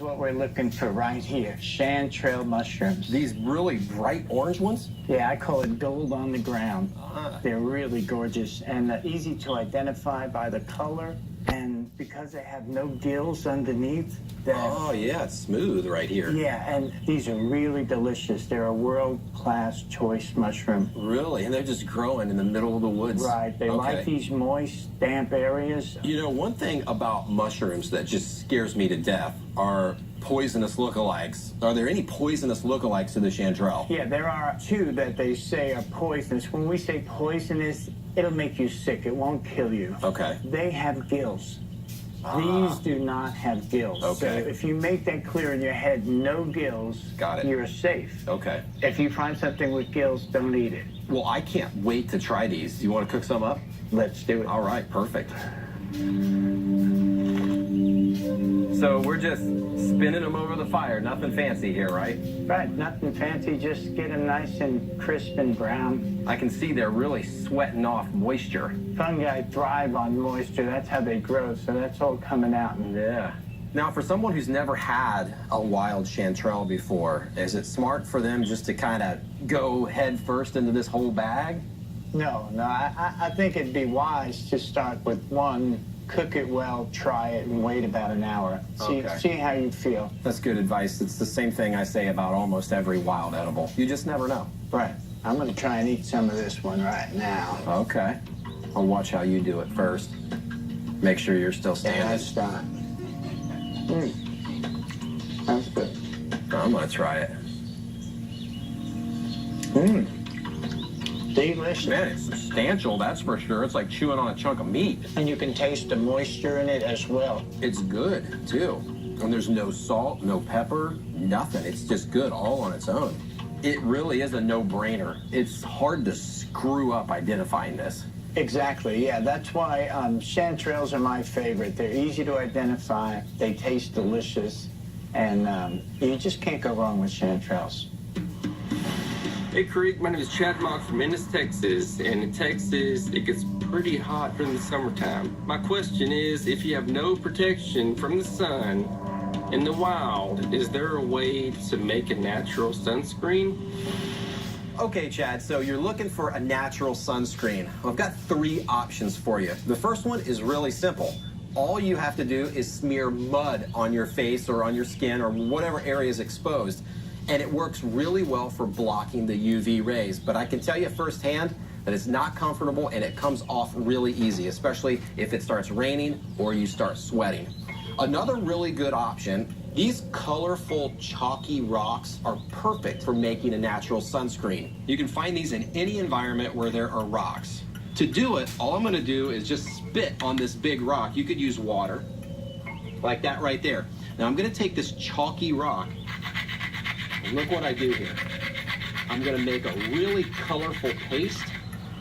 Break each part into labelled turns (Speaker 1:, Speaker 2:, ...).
Speaker 1: what we're looking for right here, chanterelle mushrooms.
Speaker 2: These really bright orange ones?
Speaker 1: Yeah, I call it gold on the ground.
Speaker 2: Ah.
Speaker 1: They're really gorgeous and easy to identify by the color. And because they have no gills underneath,
Speaker 2: Oh, yeah, it's smooth right here.
Speaker 1: yeah, and these are really delicious. They're a world-class choice mushroom.
Speaker 2: Really? And they're just growing in the middle of the woods?
Speaker 1: Right, they like these moist, damp areas.
Speaker 2: You know, one thing about mushrooms that just scares me to death are poisonous lookalikes. Are there any poisonous lookalikes to the chanterelle?
Speaker 1: Yeah, there are two that they say are poisonous. When we say poisonous, it'll make you sick. It won't kill you.
Speaker 2: Okay.
Speaker 1: They have gills.
Speaker 2: Ah.
Speaker 1: These do not have gills.
Speaker 2: Okay.
Speaker 1: So if you make that clear in your head, no gills,
Speaker 2: Got it.
Speaker 1: you're safe.
Speaker 2: Okay.
Speaker 1: If you find something with gills, don't eat it.
Speaker 2: Well, I can't wait to try these. Do you want to cook some up?
Speaker 1: Let's do it.
Speaker 2: All right, perfect. So we're just spinning them over the fire. Nothing fancy here, right?
Speaker 1: Right, nothing fancy. Just get them nice and crisp and brown.
Speaker 2: I can see they're really sweating off moisture.
Speaker 1: Fungi thrive on moisture. That's how they grow. So that's all coming out.
Speaker 2: Yeah. Now, for someone who's never had a wild chanterelle before, is it smart for them just to kind of go head first into this whole bag?
Speaker 1: No, I think it'd be wise to start with one, cook it well, try it, and wait about an hour. See how you feel.
Speaker 2: That's good advice. It's the same thing I say about almost every wild edible. You just never know.
Speaker 1: Right. I'm going to try and eat some of this one right now.
Speaker 2: Okay. I'll watch how you do it first. Make sure you're still standing.
Speaker 1: Yeah, that's done. That's good.
Speaker 2: I'm going to try it.
Speaker 1: Delicious.
Speaker 2: Man, it's substantial, that's for sure. It's like chewing on a chunk of meat.
Speaker 1: And you can taste the moisture in it as well.
Speaker 2: It's good, too. And there's no salt, no pepper, nothing. It's just good all on its own. It really is a no-brainer. It's hard to screw up identifying this.
Speaker 1: Exactly, yeah. That's why chanterelles are my favorite. They're easy to identify. They taste delicious. And you just can't go wrong with chanterelles.
Speaker 3: Hey Creek, my name is Chad Mock from Ennis, Texas, and in Texas it gets pretty hot during the summertime. My question is, if you have no protection from the sun in the wild, is there a way to make a natural sunscreen?
Speaker 2: Okay, Chad, so you're looking for a natural sunscreen. Well, I've got 3 options for you. The first one is really simple. All you have to do is smear mud on your face or on your skin or whatever area is exposed. And it works really well for blocking the UV rays. But I can tell you firsthand that it's not comfortable and it comes off really easy, especially if it starts raining or you start sweating. Another really good option, these colorful chalky rocks are perfect for making a natural sunscreen. You can find these in any environment where there are rocks. To do it, all I'm gonna do is just spit on this big rock. You could use water, like that right there. Now I'm gonna take this chalky rock. Look what I do here. I'm going to make a really colorful paste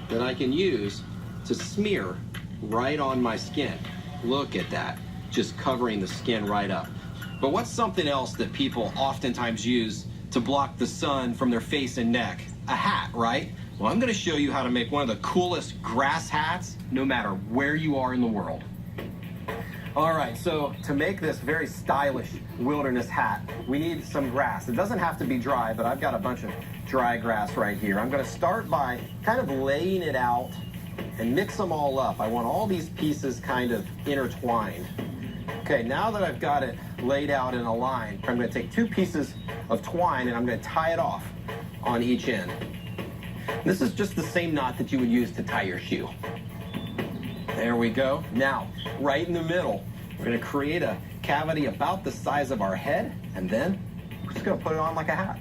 Speaker 2: that I can use to smear right on my skin. Look at that, just covering the skin right up. But what's something else that people oftentimes use to block the sun from their face and neck? A hat, right? Well, I'm going to show you how to make one of the coolest grass hats no matter where you are in the world. All right, so to make this very stylish wilderness hat, we need some grass. It doesn't have to be dry, but I've got a bunch of dry grass right here. I'm gonna start by kind of laying it out and mix them all up. I want all these pieces kind of intertwined. Okay, now that I've got it laid out in a line, I'm gonna take 2 pieces of twine and I'm gonna tie it off on each end. This is just the same knot that you would use to tie your shoe. There we go. Now, right in the middle, we're going to create a cavity about the size of our head, and then we're just going to put it on like a hat.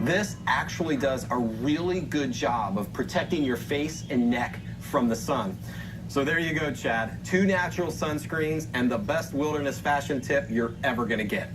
Speaker 2: This actually does a really good job of protecting your face and neck from the sun. So there you go, Chad. 2 natural sunscreens and the best wilderness fashion tip you're ever going to get.